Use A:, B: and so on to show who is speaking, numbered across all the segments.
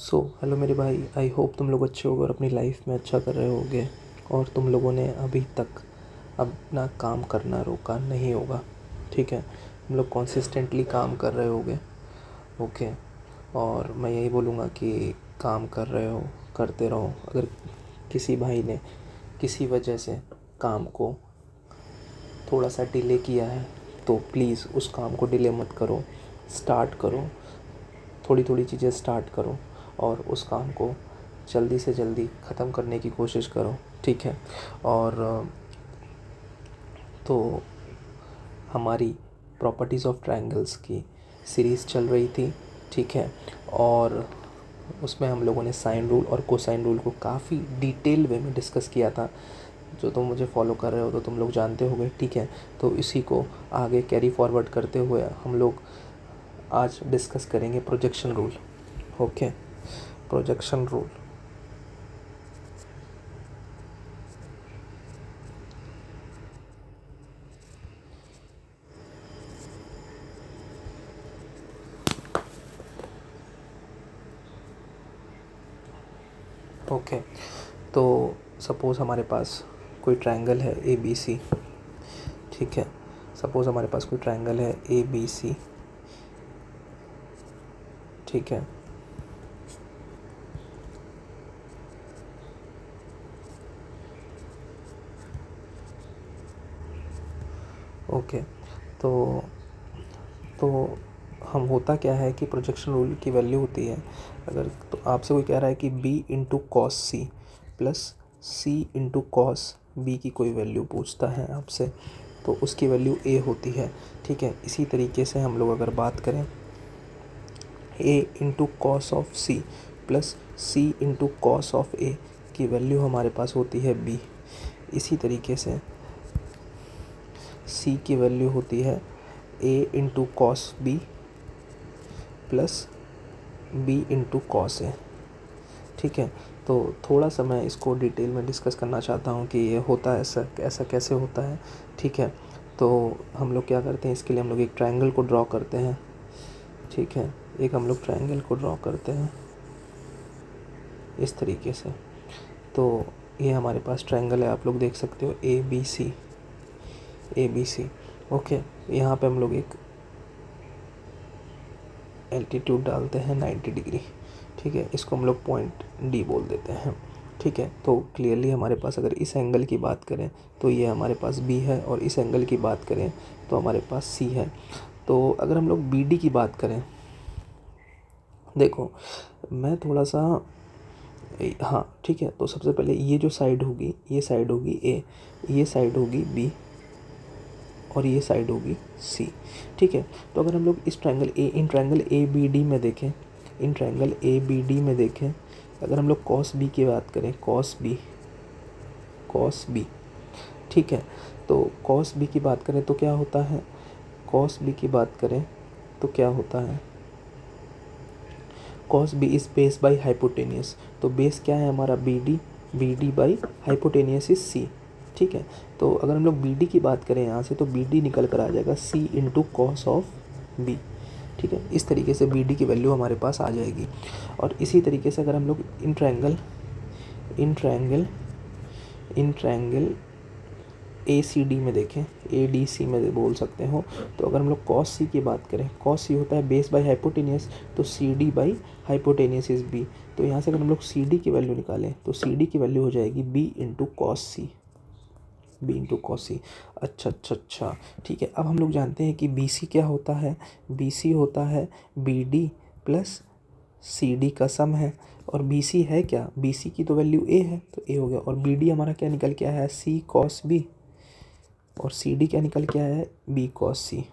A: Hello मेरे भाई, I hope तुम लोग अच्छे होगे और अपनी लाइफ में अच्छा कर रहे होगे और तुम लोगों ने अभी तक अपना काम करना रोका नहीं होगा। ठीक है, तुम लोग कंसिस्टेंटली काम कर रहे होगे। ओके। और मैं यही बोलूँगा कि काम कर रहे हो, करते रहो। अगर किसी भाई ने किसी वजह से काम को थोड़ा सा डिले किया है तो प्लीज़ उस काम को डिले मत करो, स्टार्ट करो। थोड़ी थोड़ी चीज़ें स्टार्ट करो और उस काम को जल्दी से जल्दी ख़त्म करने की कोशिश करो। ठीक है। और तो हमारी प्रॉपर्टीज़ ऑफ ट्रायंगल्स की सीरीज़ चल रही थी। ठीक है। और उसमें हम लोगों ने साइन रूल और कोसाइन रूल को काफ़ी डिटेल वे में डिस्कस किया था। जो तुम मुझे फॉलो कर रहे हो तो तुम लोग जानते होगे। ठीक है। तो इसी को आगे कैरी फॉरवर्ड करते हुए हम लोग आज डिस्कस करेंगे projection rule. Okay. Projection rule. Okay. तो सपोज़ हमारे पास कोई ट्रायंगल है ए बी सी। ठीक है। सपोज़ हमारे पास कोई ट्रायंगल है ए बी सी। ठीक है। ओके। तो तो हम होता क्या है कि प्रोजेक्शन रूल की वैल्यू होती है, अगर तो आपसे कोई कह रहा है कि b into cos C plus C into cos B की कोई वैल्यू पूछता है आपसे, तो उसकी वैल्यू a होती है। ठीक है। इसी तरीके से हम लोग अगर बात करें a into cos of C plus C into cos of a की वैल्यू हमारे पास होती है b। इसी तरीके से c की वैल्यू होती है a into cos B plus B into cos A. ठीक है। तो थोड़ा सा मैं इसको डिटेल में डिस्कस करना चाहता हूँ कि ये होता है ऐसा ऐसा कैसे होता है। ठीक है। तो हम लोग क्या करते हैं, इसके लिए हम लोग एक ट्रायंगल को ड्रॉ करते हैं। ठीक है। एक हम लोग ट्रायंगल को ड्रॉ करते हैं इस तरीके से। तो ये हमारे पास ट्रायंगल है, आप लोग देख सकते हो A B C, A B C. Okay. यहाँ पे हम लोग एक एल्टीट्यूड डालते हैं 90 डिग्री। ठीक है। इसको हम लोग पॉइंट डी बोल देते हैं। ठीक है। तो क्लियरली हमारे पास अगर इस एंगल की बात करें तो ये हमारे पास बी है, और इस एंगल की बात करें तो हमारे पास सी है। तो अगर हम लोग बी डी की बात करें, देखो मैं थोड़ा सा, हाँ ठीक है, तो सबसे पहले ये जो साइड होगी, ये साइड होगी ए, ये साइड होगी बी, और ये साइड होगी सी। ठीक है। तो अगर हम लोग इस triangle in triangle A B D में देखें, in triangle A B D में देखें, अगर हम लोग कॉस बी की बात करें, कॉस बी, कॉस बी। ठीक है। तो कॉस बी की बात करें तो क्या होता है, कॉस बी की बात करें तो क्या होता है, cos B is base by hypotenuse. तो बेस क्या है हमारा B D by hypotenuse is C. ठीक है। तो अगर हम लोग बी डी की बात करें यहाँ से, तो बी डी निकल कर आ जाएगा C into cos of B. ठीक है। इस तरीके से बी डी की वैल्यू हमारे पास आ जाएगी। और इसी तरीके से अगर हम लोग in triangle in triangle in triangle A C D में देखें, ए डी सी में बोल सकते हो, तो अगर हम लोग कॉस सी की बात करें, कॉस सी होता है बेस बाई हाइपोटेनियस, तो C D by hypotenuse is B. तो यहाँ से अगर हम लोग सी डी की वैल्यू निकालें तो सी डी की वैल्यू हो जाएगी बी इंटू कॉस सी, बी इंटू कॉस सी। अच्छा। ठीक है। अब हम लोग जानते हैं कि बी सी क्या होता है, बी सी होता है B D plus C D का सम है। और बी सी है क्या, बी सी की तो वैल्यू ए है, तो ए हो गया। और बी डी हमारा क्या निकल के आया है, सी कॉस बी, और सी डी क्या निकल के आया है, बी कॉस सी।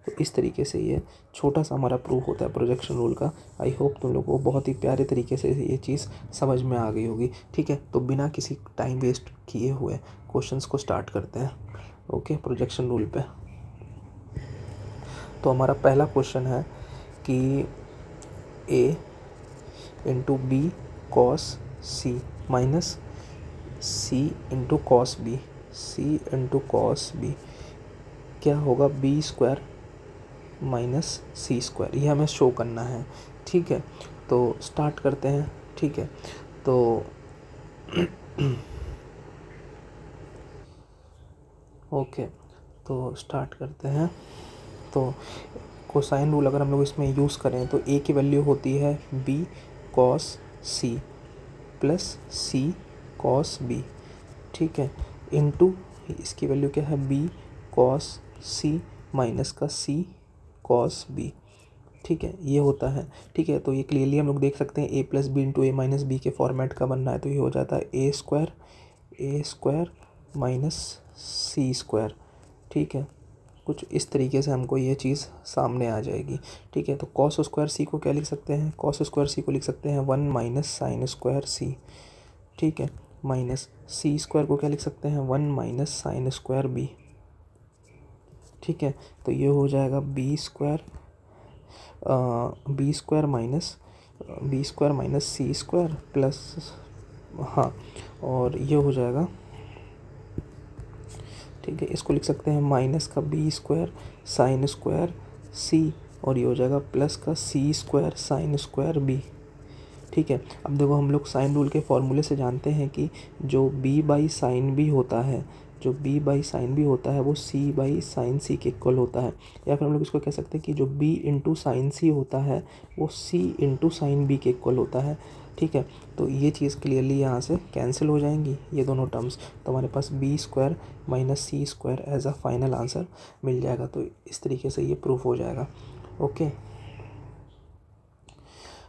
A: तो इस तरीके से ये छोटा सा हमारा प्रूफ होता है प्रोजेक्शन रूल का। आई होप तुम लोगों को बहुत ही प्यारे तरीके से ये चीज़ समझ में आ गई होगी। ठीक है। तो बिना किसी टाइम वेस्ट किए हुए क्वेश्चंस को स्टार्ट करते हैं। ओके। प्रोजेक्शन रूल पे तो हमारा पहला क्वेश्चन है कि ए इंटू बी कॉस सी माइनस सी into cos B, C into cos B क्या होगा, B square minus C square. ये हमें शो करना है। ठीक है। तो स्टार्ट करते हैं, ठीक है। तो ओके, तो स्टार्ट करते हैं। तो कोसाइन रूल अगर हम लोग इसमें यूज़ करें तो ए की वैल्यू होती है B cos C plus C cos B, ठीक है, इनटू इसकी वैल्यू क्या है बी कॉस सी माइनस का सी कॉस बी, ठीक है, ये होता है, ठीक है। तो ये क्लियरली हम लोग देख सकते हैं A plus B into A minus B के फॉर्मेट का बनना है, तो ये हो जाता है ए स्क्वायर माइनस सी स्क्वायर, ठीक है। कुछ इस तरीके से हमको ये चीज़ सामने आ जाएगी, ठीक है। तो कॉस स्क्वायर सी को क्या लिख सकते हैं, कॉस स्क्वायर सी को लिख सकते हैं 1 माइनस साइन स्क्वायर सी, ठीक है, माइनस सी स्क्वायर को क्या लिख सकते हैं 1 माइनस साइन स्क्वायर बी, ठीक है। तो ये हो जाएगा B square minus C square plus, हाँ, और ये हो जाएगा, ठीक है। इसको लिख सकते हैं माइनस का बी स्क्वायर साइन स्क्वायर सी, और ये हो जाएगा प्लस का सी स्क्वायर साइन स्क्वायर बी, ठीक है। अब देखो हम लोग साइन रूल के फॉर्मूले से जानते हैं कि जो b बाई साइन बी होता है, जो b बाई साइन बी होता है वो c बाई साइन सी के इक्वल होता है, या फिर हम लोग इसको कह सकते हैं कि जो b इंटू साइन सी होता है वो c इंटू साइन बी के इक्वल होता है, ठीक है। तो ये चीज़ क्लियरली यहाँ से कैंसिल हो जाएंगी ये दोनों टर्म्स, तो हमारे पास B square minus C square as a final answer मिल जाएगा। तो इस तरीके से ये प्रूफ हो जाएगा। ओके,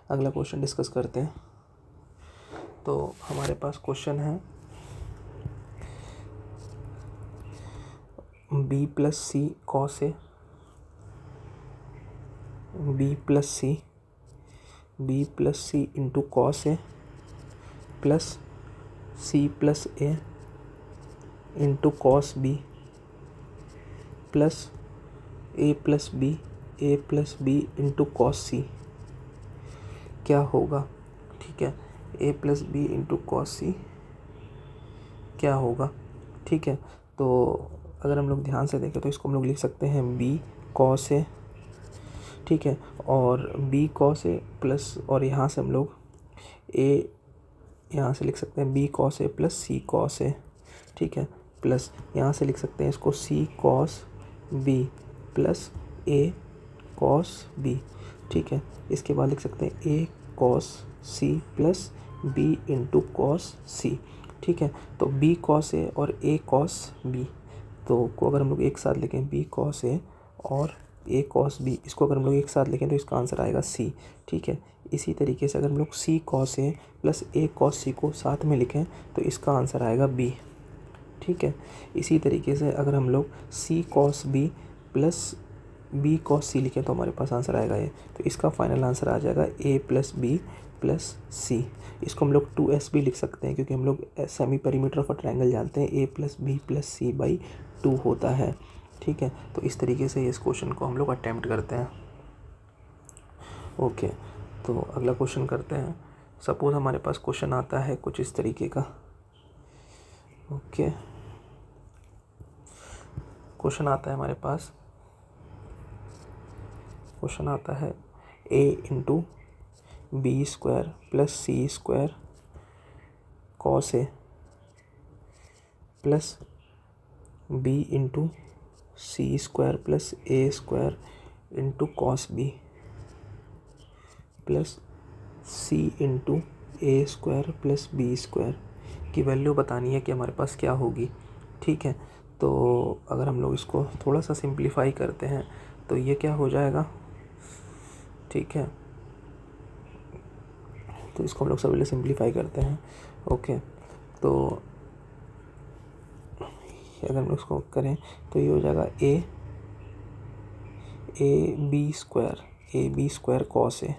A: अगला क्वेश्चन डिस्कस करते हैं। तो हमारे पास क्वेश्चन है B plus C cos A, B plus C into cos A plus C plus A into cos B plus A plus B into cos सी, क्या होगा, ठीक है। ए प्लस बी इंटू कॉस सी क्या होगा, ठीक है। तो अगर हम लोग ध्यान से देखें तो इसको हम लोग लिख सकते हैं बी कॉस ए, ठीक है, और बी कॉस ए प्लस, और यहाँ से हम लोग ए यहाँ से लिख सकते हैं B cos A plus C cos A, ठीक है, प्लस यहाँ से लिख सकते हैं इसको C cos B plus A cos B, ठीक है। इसके बाद लिख सकते हैं A cos C plus B into cos C, ठीक है। तो बी कॉस ए और ए कॉस बी, तो को अगर हम लोग एक साथ लिखें बी कॉस ए और ए कॉस बी, इसको अगर हम लोग एक साथ लिखें तो इसका आंसर आएगा सी, ठीक है। इसी तरीके से अगर हम लोग C cos A plus A cos सी को साथ में लिखें तो इसका आंसर आएगा बी, ठीक है। इसी तरीके से अगर हम लोग C cos B plus B cos C लिखें तो हमारे पास आंसर आएगा ये, तो इसका फाइनल आंसर आ जाएगा ए प्लस बी प्लस सी। इसको हम लोग 2s भी लिख सकते हैं क्योंकि हम लोग semi perimeter of a triangle जानते हैं, A plus B plus C by 2 होता है, ठीक है। तो इस तरीके से इस क्वेश्चन को हम लोग अटैम्प्ट करते हैं। ओके, तो अगला क्वेश्चन करते हैं। सपोज हमारे पास क्वेश्चन आता है कुछ इस तरीके का। ओके, क्वेश्चन आता है हमारे पास, क्वेश्चन आता है a into B square plus C square cos A plus B into C square plus A square into cos B plus C into A square plus B square की value बतानी है कि हमारे पास क्या होगी, ठीक है। तो अगर हम लोग इसको थोड़ा सा सिंप्लीफाई करते हैं तो ये क्या हो जाएगा, ठीक है। तो इसको हम लोग सबसे पहले सिंप्लीफाई करते हैं। ओके, तो अगर हम लोग इसको करें तो ये हो जाएगा A B square cos A,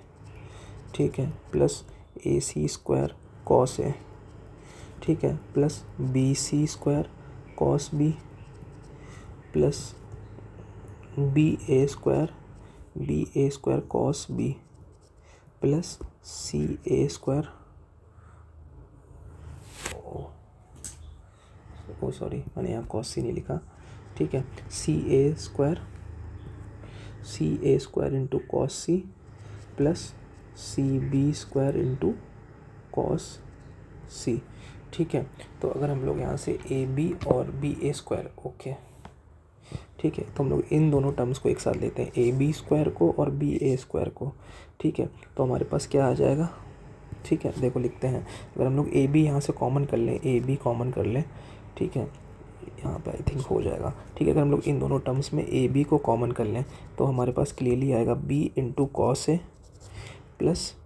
A: ठीक है, plus A C square cos A, ठीक है, plus B C square cos B plus B A square cos B plus C A square, oh sorry मैंने यहाँ कॉस सी नहीं लिखा, ठीक है, C A square into cos C plus C B square into cos C, ठीक है। तो अगर हम लोग यहाँ से ए बी और बी ए स्क्वायर, ओके ठीक है, तो हम लोग इन दोनों टर्म्स को एक साथ लेते हैं, ए बी स्क्वायर को और बी ए स्क्वायर को, ठीक है। तो हमारे पास क्या आ जाएगा, ठीक है, देखो लिखते हैं, अगर हम लोग ए बी यहाँ से कॉमन कर लें, ए बी कॉमन कर लें, ठीक है, यहाँ पे आई थिंक हो जाएगा, ठीक है। अगर हम लोग इन दोनों टर्म्स में ए बी को कॉमन कर लें तो हमारे पास क्लियरली आएगा B into cos A plus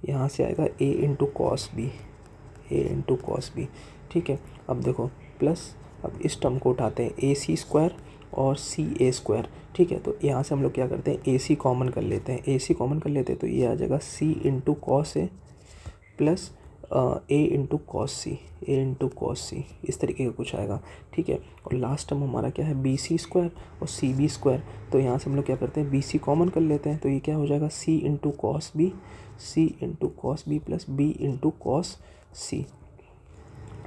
A: यहाँ से आएगा ए इंटू कॉस बी, ए इंटू कॉस बी, ठीक है। अब देखो प्लस, अब इस टर्म को उठाते हैं, ए सी स्क्वायर और सी ए स्क्वायर, ठीक है। तो यहाँ से हम लोग क्या करते हैं, ए सी कॉमन कर लेते हैं, ए सी कॉमन कर लेते हैं तो ये आ जाएगा C into cos A plus A into cos C, A into cos सी, इस तरीके का कुछ आएगा, ठीक है। और लास्ट टर्म हमारा क्या है, बी सी स्क्वायर और सी बी स्क्वायर, तो यहाँ से हम लोग क्या करते हैं, बी सी कॉमन कर लेते हैं तो ये क्या हो जाएगा, C into cos B, C into cos B plus B into cos C,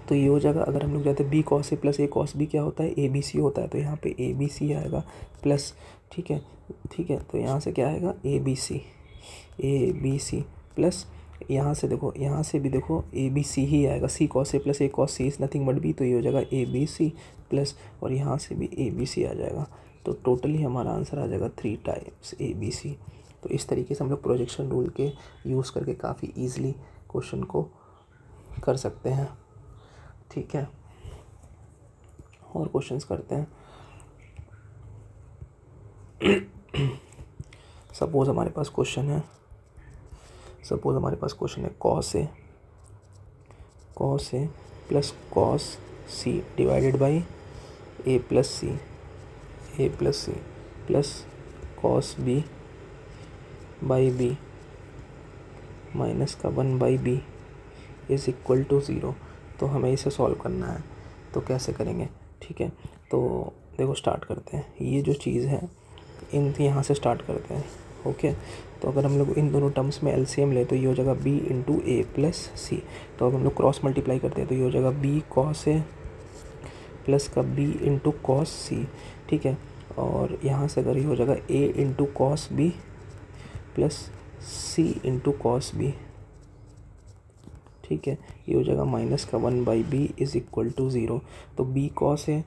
A: तो ये हो जाएगा। अगर हम लोग जाते हैं B cos A plus A cos B क्या होता है, ए बी सी होता है, तो यहाँ पे ए बी सी आएगा प्लस, ठीक है, ठीक है। तो यहाँ से क्या आएगा, ए बी सी प्लस, यहाँ से देखो, यहाँ से भी देखो ए बी सी ही आएगा, C cos A plus A cos C is nothing but B, तो ये हो जाएगा ए बी सी प्लस, और यहाँ से भी ए बी सी आ जाएगा, तो टोटली हमारा आंसर आ जाएगा 3 टाइम्स ए बी सी। तो इस तरीके से हम लोग प्रोजेक्शन रूल के यूज़ करके काफ़ी ईजिली क्वेश्चन को कर सकते हैं, ठीक है। और क्वेश्चंस करते हैं। सपोज हमारे पास क्वेश्चन है, cos A plus cos C divided by A plus C plus cos B by B minus का 1/b इज़ इक्वल टू 0। तो हमें इसे सॉल्व करना है, तो कैसे करेंगे, ठीक है। तो देखो स्टार्ट करते हैं, ये जो चीज़ है इन यहाँ से स्टार्ट करते हैं, ओके। तो अगर हम लोग इन दोनों टर्म्स में एलसीएम ले तो ये हो जाएगा b इंटू ए प्लस सी, तो अब हम लोग क्रॉस मल्टीप्लाई करते हैं तो ये हो जाएगा b कॉस ए प्लस का b इंटू कॉस सी, ठीक है। और यहाँ से अगर ये हो जाएगा a into cos B plus c into cos B, ठीक है, ये हो जाएगा माइनस का 1/b इज़ इक्वल टू 0। तो b cos A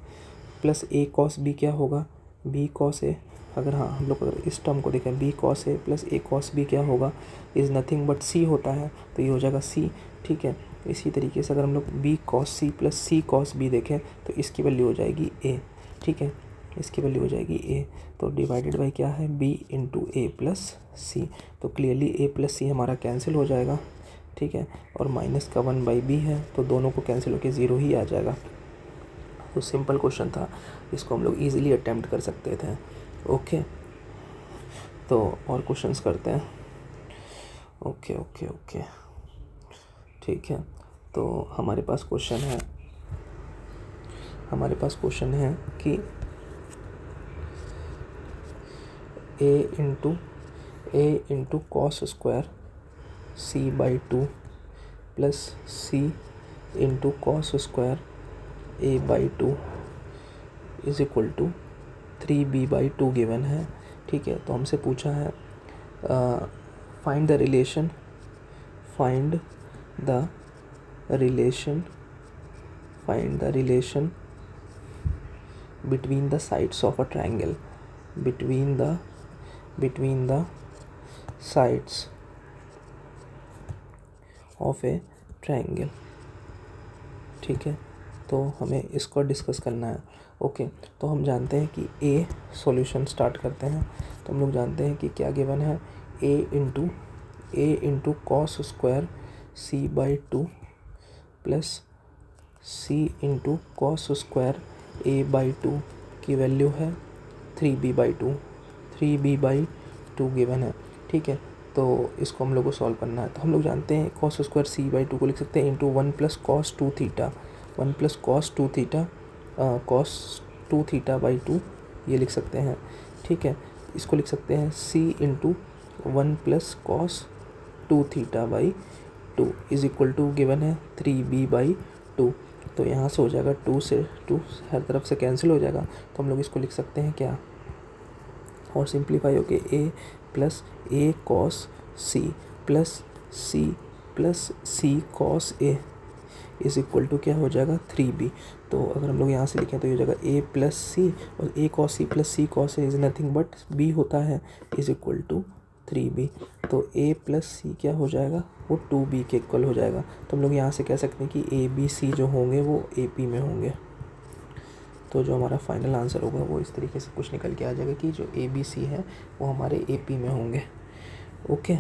A: plus a cos B क्या होगा, b कॉस ए, अगर हाँ हम लोग अगर इस टर्म को देखें b cos A plus a cos B क्या होगा, इज़ नथिंग बट c होता है, तो ये हो जाएगा c, ठीक है। इसी तरीके से अगर हम लोग b cos c plus c cos b देखें तो इसकी वैल्यू हो जाएगी a, ठीक है, इसकी वैल्यू हो जाएगी a, तो डिवाइडेड बाई क्या है, b इंटू ए प्लस सी, तो क्लियरली a प्लस सी हमारा कैंसिल हो जाएगा, ठीक है। और माइनस का 1/b है तो दोनों को कैंसिल होकर 0 ही आ जाएगा। तो सिंपल क्वेश्चन था, इसको हम लोग इजीली अटेम्प्ट कर सकते थे, ओके। तो और क्वेश्चंस करते हैं, ओके, ठीक है। तो हमारे पास क्वेश्चन है कि a into cos square c by 2 plus c into cos square a by 2 is equal to 3b by 2 given है, ठीक है। तो हमसे पूछा है find the relation between the sides of a triangle, between the sides of a triangle, ठीक है। तो हमें इसको डिस्कस करना है, ओके। तो हम जानते हैं कि a सॉल्यूशन स्टार्ट करते हैं, तो हम लोग जानते हैं कि क्या गिवन है, a into cos square c by 2 plus c into cos square a by 2 की वैल्यू है 3b बाई 2 गिवन है, ठीक है। तो इसको हम लोग को सॉल्व करना है, तो हम लोग जानते हैं कॉस स्क्वायर c बाई 2 को लिख सकते हैं into 1 plus cos 2 theta by 2 ये लिख सकते हैं, ठीक है। इसको लिख सकते हैं c into 1 plus cos 2 theta by 2 is equal to given है 3b बाई 2। तो यहाँ से हो जाएगा 2 से 2 हर तरफ से कैंसिल हो जाएगा, तो हम लोग इसको लिख सकते हैं क्या, और सिंप्लीफाई होके a plus a cos C plus C plus C cos A is equal to क्या हो जाएगा 3b। तो अगर हम लोग यहाँ से लिखें तो ये हो जाएगा a प्लस सी, और a cos C plus C cos A is nothing but b होता है, इज इक्वल टू 3b। तो a प्लस सी क्या हो जाएगा, वो 2b के इक्वल हो जाएगा। तो हम लोग यहाँ से कह सकते हैं कि a b c जो होंगे वो AP में होंगे। तो जो हमारा फाइनल आंसर होगा वो इस तरीके से कुछ निकल के आ जाएगा कि जो A B C है वो हमारे AP में होंगे। ओके,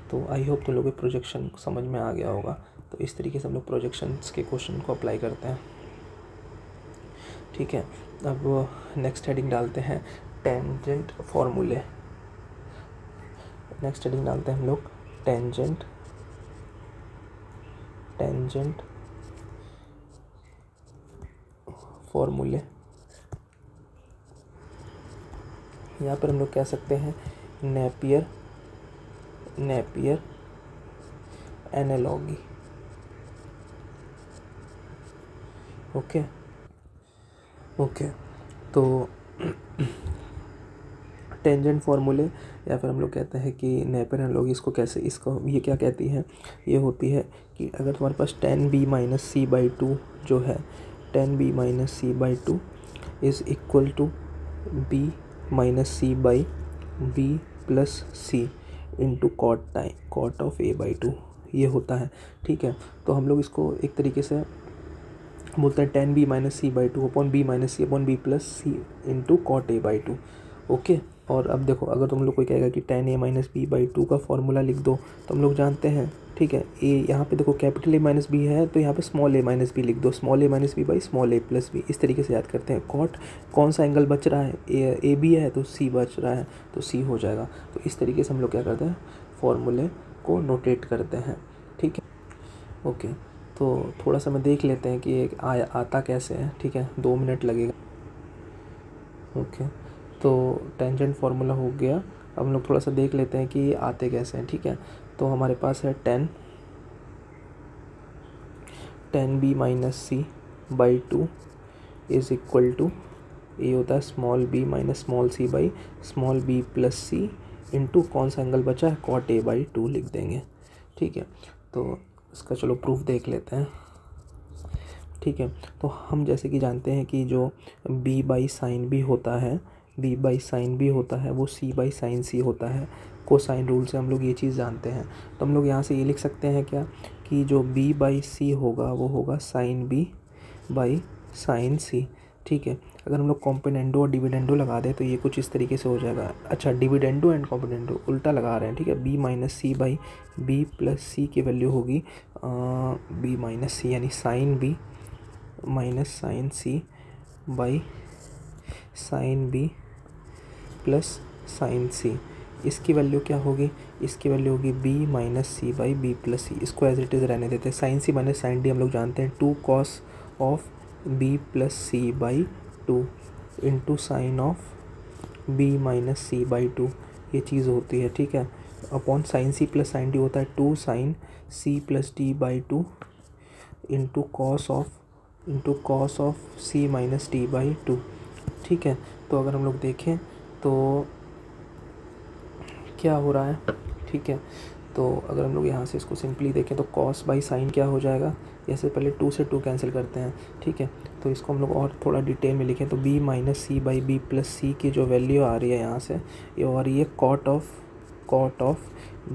A: तो आई होप तुम लोगों को प्रोजेक्शन समझ में आ गया होगा। तो इस तरीके से हम लोग प्रोजेक्शंस के क्वेश्चन को अप्लाई करते हैं। ठीक है, अब नेक्स्ट हेडिंग डालते हैं टेंजेंट फॉर्मूले। नेक्स्ट हेडिंग डालते हैं हम लोग टेंजेंट फॉर्मूले। यहाँ पर हम लोग कह सकते हैं नेपियर एनालॉगी। ओके, तो टेंजेंट फॉर्मूले या फिर हम लोग कहते हैं कि नेपियर एनालॉगी, इसको कैसे, इसको ये क्या कहती है, ये होती है कि अगर तुम्हारे पास 10b माइनस सी बाई 2 जो है 10b minus C by 2 is equal to b minus C by b plus C into cot of a by 2 ये होता है। ठीक है, तो हम लोग इसको एक तरीके से बोलते हैं 10b minus C by 2 upon b minus C upon b plus C into cot a by 2। Okay, और अब देखो अगर तुम लोग कोई कहेगा कि 10a माइनस बी बाई 2 का फॉर्मूला लिख दो, तो हम लोग जानते हैं, ठीक है, ए यहाँ पे देखो कैपिटल A माइनस बी है तो यहाँ पे स्मॉल a माइनस बी लिख दो, small a minus B by small a plus B. इस तरीके से याद करते हैं। कॉट कौन सा एंगल बच रहा है, ए बी है तो सी बच रहा है तो सी हो जाएगा। तो इस तरीके से हम लोग क्या करते हैं, फॉर्मूले को नोटेट करते हैं। ठीक है, ओके, तो थोड़ा सा मैं देख लेते हैं कि आता कैसे है। ठीक है, 2 मिनट लगेगा। ओके, तो टेंजेंट फार्मूला हो गया। अब हम लोग थोड़ा सा देख लेते हैं कि ये आते कैसे हैं। ठीक है, तो हमारे पास है 10b minus C by 2 is equal to, ये होता है small b minus small C by small b plus C into कौन सा एंगल बचा है, कॉट a बाई 2 लिख देंगे। ठीक है, तो इसका चलो प्रूफ देख लेते हैं। ठीक है, तो हम जैसे कि जानते हैं कि जो b बाई साइन b होता है, b बाई साइन b होता है वो c बाई साइन c होता है। कोसाइन रूल से हम लोग ये चीज़ जानते हैं। तो हम लोग यहाँ से ये लिख सकते हैं क्या, कि जो b बाई c होगा वो होगा sine b by sine c। ठीक है, अगर हम लोग कॉम्पोनेंडो और डिविडेंडो लगा दें तो ये कुछ इस तरीके से हो जाएगा। अच्छा, डिविडेंडो एंड कॉम्पोनेंडो उल्टा लगा रहे हैं। ठीक है, b minus C by b plus C की वैल्यू होगी b माइनस सी, यानी sine b minus sine C by sine B plus sine C. इसकी वैल्यू क्या होगी, इसकी वैल्यू होगी b minus C by B plus C. इसको as it is रहने देते हैं। Sine C minus sine D हम लोग जानते हैं 2 cos of b plus C by 2 into sine of b minus C by 2 ये चीज़ होती है। ठीक है, upon sine C plus sine D होता है 2 sine C plus D by 2 into cos of C minus D by 2। ठीक है, तो अगर हम लोग देखें तो क्या हो रहा है। ठीक है, तो अगर हम लोग यहाँ से इसको सिंपली देखें तो कॉस बाई साइन क्या हो जाएगा, जैसे पहले 2 से 2 कैंसिल करते हैं। ठीक है, तो इसको हम लोग और थोड़ा डिटेल में लिखें तो b minus C by B plus C की जो वैल्यू आ रही है यहाँ से, ये आ रही है cot of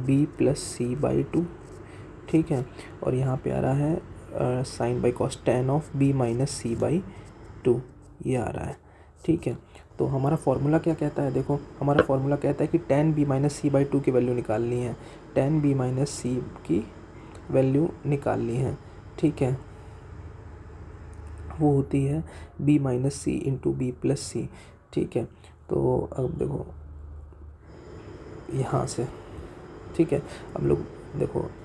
A: b plus C by 2। ठीक है, और यहाँ पे आ रहा है sine by cos tan of b minus C by 2 ये आ रहा है। ठीक है, तो हमारा फार्मूला क्या कहता है, देखो हमारा फार्मूला कहता है कि 10b माइनस सी बाई 2 की वैल्यू निकालनी है, 10b माइनस सी की वैल्यू निकालनी है। ठीक है, वो होती है b माइनस सी इंटू बी प्लस सी। ठीक है, तो अब देखो यहाँ से, ठीक है,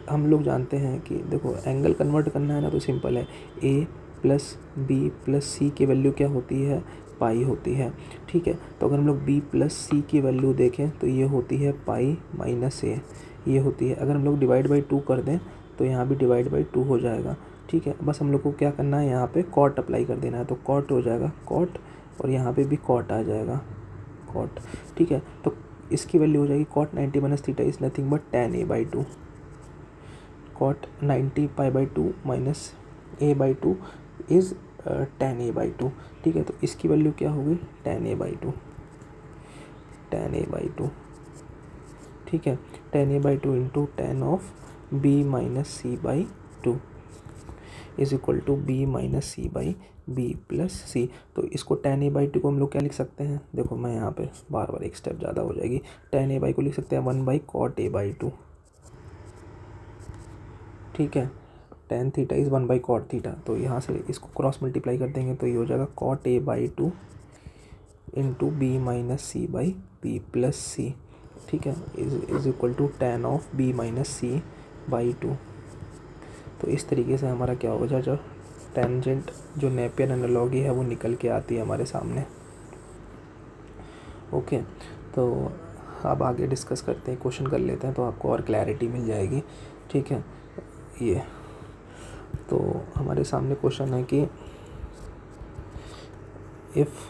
A: हम लोग जानते हैं कि देखो एंगल कन्वर्ट करना है ना, तो सिंपल है, a plus B plus C की वैल्यू क्या होती है, पाई होती है। ठीक है, तो अगर हम लोग b प्लस सी की वैल्यू देखें तो ये होती है पाई माइनस a, ये होती है। अगर हम लोग डिवाइड बाई 2 कर दें तो यहाँ भी डिवाइड बाई 2 हो जाएगा। ठीक है, बस हम लोग को क्या करना है, यहाँ पे कॉट अप्लाई कर देना है, तो कॉट हो जाएगा कॉट, और यहाँ पे भी कॉट आ जाएगा कॉट। ठीक है, तो इसकी वैल्यू हो जाएगी cot 90 माइनस theta is nothing but tan a/2, cot 90 π/2 minus a/2 is tan a/2, ठीक है। तो इसकी वैल्यू क्या होगी tan a/2, ठीक है, tan a/2 into tan of b minus c/2 is equal to b minus C by B plus C. तो इसको tan a/2 को हम लोग क्या लिख सकते हैं, देखो मैं यहाँ पे बार बार एक स्टेप ज़्यादा हो जाएगी, tan a/2 को लिख सकते हैं 1/cot a/2, ठीक है। tan theta is 1/cot theta, तो यहाँ से इसको क्रॉस मल्टीप्लाई कर देंगे तो ये हो जाएगा cot a/2 into B minus C by B plus C, ठीक है, is equal to tan of b minus c/2। तो इस तरीके से हमारा क्या होगा, जो टेंजेंट जो नेपियर एनालॉगी है वो निकल के आती है हमारे सामने। ओके, तो अब आगे डिस्कस करते हैं, क्वेश्चन कर लेते हैं तो आपको और क्लैरिटी मिल जाएगी, ठीक है। ये तो हमारे सामने क्वेश्चन है कि if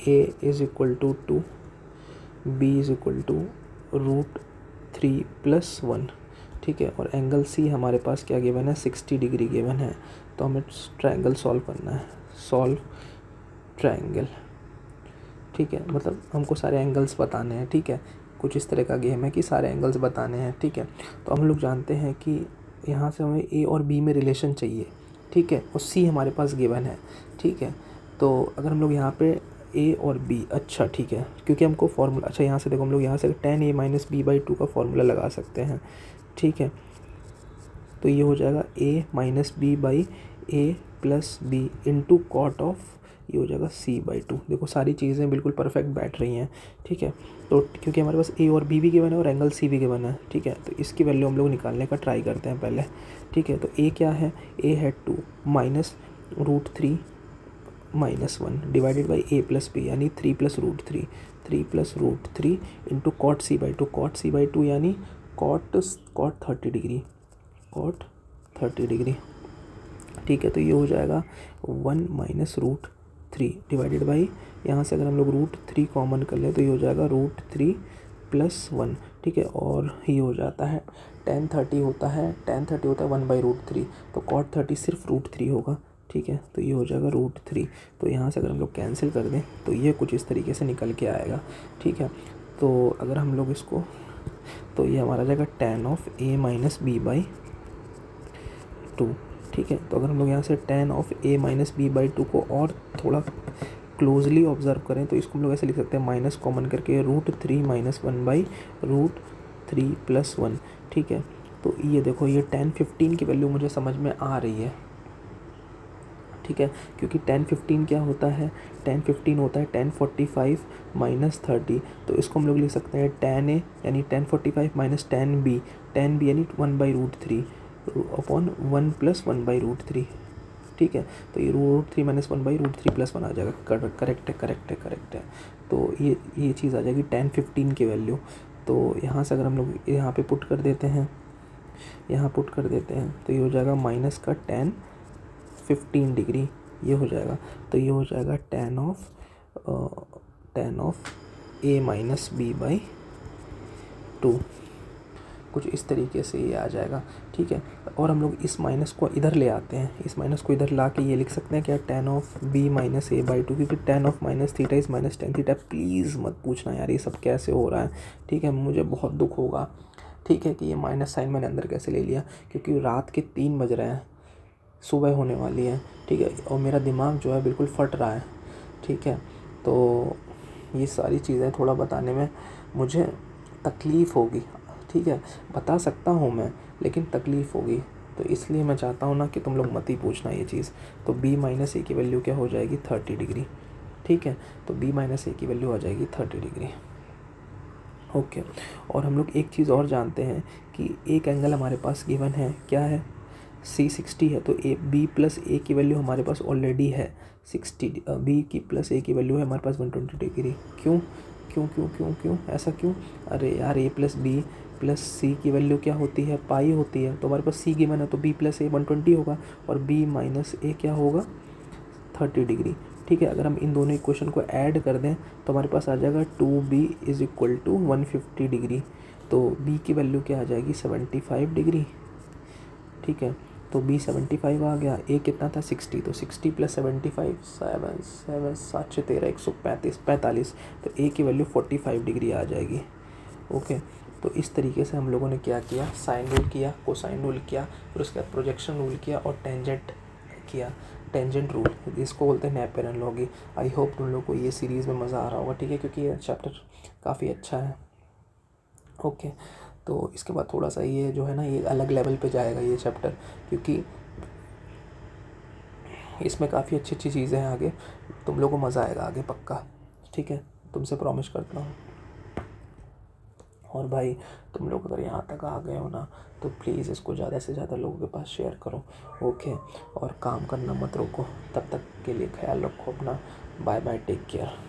A: a is equal to 2, b is equal to √3 + 1, ठीक है, और एंगल सी हमारे पास क्या गिवन है 60 डिग्री गिवन है। तो हमें ट्रायंगल सॉल्व करना है, सॉल्व ट्रायंगल, ठीक है, मतलब हमको सारे एंगल्स बताने हैं, ठीक है। कुछ इस तरह का गेम है कि सारे एंगल्स बताने हैं, ठीक है। तो हम लोग जानते हैं कि यहाँ से हमें ए और बी में रिलेशन चाहिए, ठीक है, और सी हमारे पास गिवन है, ठीक है। तो अगर हम लोग यहाँ पे ए और बी, अच्छा ठीक है, क्योंकि हमको फार्मूला, अच्छा यहाँ से देखो हम लोग यहाँ से tan a माइनस b/2 का फार्मूला लगा सकते हैं, ठीक है। तो ये हो जाएगा a minus b/a plus B into cot of, ये हो जाएगा c/2। देखो सारी चीज़ें बिल्कुल परफेक्ट बैठ रही हैं, ठीक है। तो क्योंकि हमारे पास a और b भी गिवन है और एंगल c भी गिवन है, ठीक है, तो इसकी वैल्यू हम लोग निकालने का ट्राई करते हैं पहले, ठीक है। तो a क्या है, a है 2 minus √3 minus 1 divided by a plus B यानी 3 + √3, 3 + √3 into cot c/2, cot c/2 यानी कॉट 30 डिग्री, कॉट 30 डिग्री, ठीक है। तो ये हो जाएगा 1 माइनस √3 डिवाइडेड बाई, यहाँ से अगर हम लोग √3 कॉमन कर लें तो ये हो जाएगा √3 + 1, ठीक है। और ये हो जाता है tan 30 होता है 1/√3, तो cot 30 सिर्फ √3 होगा, ठीक है। तो ये हो जाएगा √3। तो यहाँ से अगर हम लोग कैंसिल कर दें तो ये कुछ इस तरीके से निकल के आएगा, ठीक है। तो अगर हम लोग इसको, तो ये हमारा जाएगा tan of a minus b/2, ठीक है। तो अगर हम लोग यहाँ से tan of a minus b/2 को और थोड़ा क्लोजली ऑब्जर्व करें तो इसको हम लोग ऐसे लिख सकते हैं, माइनस कॉमन करके √3 माइनस 1/√3 + 1, ठीक है। तो ये देखो ये tan 15 की वैल्यू मुझे समझ में आ रही है, ठीक है, क्योंकि tan 15 क्या होता है, tan 15 होता है tan 45 माइनस 30। तो इसको हम लोग लिख सकते हैं tan a यानी tan 45 माइनस tan b यानी 1/√3 अपॉन 1 + 1/√3, ठीक है। तो ये √3 माइनस 1/√3 + 1 आ जाएगा, करेक्ट है। तो ये चीज़ आ जाएगी tan 15 की वैल्यू। तो यहाँ से अगर हम लोग यहाँ पे पुट कर देते हैं, तो ये हो जाएगा माइनस का tan 15 डिग्री, ये हो जाएगा। तो ये हो जाएगा tan of a minus b/2, कुछ इस तरीके से ये आ जाएगा, ठीक है। और हम लोग इस माइनस को इधर ले आते हैं, इस माइनस को इधर ला के ये लिख सकते हैं क्या, tan of b minus a/2, क्योंकि tan of minus theta is minus tan theta. Please मत पूछना यार ये सब कैसे हो रहा है, ठीक है, मुझे बहुत दुख होगा, ठीक है, कि ये माइनस साइन मैंने अंदर कैसे ले लिया, क्योंकि रात के 3 बज रहे हैं, सुबह होने वाली है, ठीक है, और मेरा दिमाग जो है बिल्कुल फट रहा है, ठीक है। तो ये सारी चीज़ें थोड़ा बताने में मुझे तकलीफ़ होगी, ठीक है, बता सकता हूँ मैं लेकिन तकलीफ़ होगी, तो इसलिए मैं चाहता हूँ ना कि तुम लोग मत ही पूछना ये चीज़। तो b माइनस a की वैल्यू क्या हो जाएगी 30 डिग्री, ठीक है। तो b माइनस a की वैल्यू आ जाएगी 30 डिग्री, ओके। और हम लोग एक चीज़ और जानते हैं कि एक एंगल हमारे पास गिवन है, क्या है, C60 है, तो b प्लस a की वैल्यू हमारे पास ऑलरेडी है 60, b की प्लस a की वैल्यू है हमारे पास 120 डिग्री। क्यों ऐसा क्यों, अरे यार a plus b plus c की वैल्यू क्या होती है, पाई होती है, तो हमारे पास c गिवन है तो b प्लस a 120 होगा और b माइनस a क्या होगा 30 डिग्री, ठीक है। अगर हम इन दोनों इक्वेशन को ऐड कर दें तो हमारे पास आ जाएगा 2b is equal to 150 degree. तो b की वैल्यू क्या आ जाएगी 75 डिग्री, ठीक है। तो b 75 आ गया, a कितना था 60, तो 60 प्लस 75 7 7 7 6 13 135 45, तो a की वैल्यू 45 डिग्री आ जाएगी। ओके, तो इस तरीके से हम लोगों ने क्या किया, साइन रूल किया, कोसाइन रूल किया, फिर उसके बाद प्रोजेक्शन रूल किया और टेंजेंट किया, टेंजेंट रूल, इसको बोलते हैं नेपियर एनालॉजी। आई होप तुम लोग को ये सीरीज़ में मज़ा आ रहा होगा, ठीक है, क्योंकि ये चैप्टर काफ़ी अच्छा है। ओके, तो इसके बाद थोड़ा सा ये जो है ना, ये अलग लेवल पे जाएगा ये चैप्टर, क्योंकि इसमें काफ़ी अच्छी अच्छी चीज़ें हैं आगे, तुम लोग को मज़ा आएगा आगे पक्का, ठीक है, तुमसे प्रॉमिस करता हूँ। और भाई तुम लोग अगर यहाँ तक आ गए हो ना, तो प्लीज़ इसको ज़्यादा से ज़्यादा लोगों के पास शेयर करो। ओके, और काम करना मत रोको। तब तक के लिए ख्याल रखो अपना। Bye bye, take care.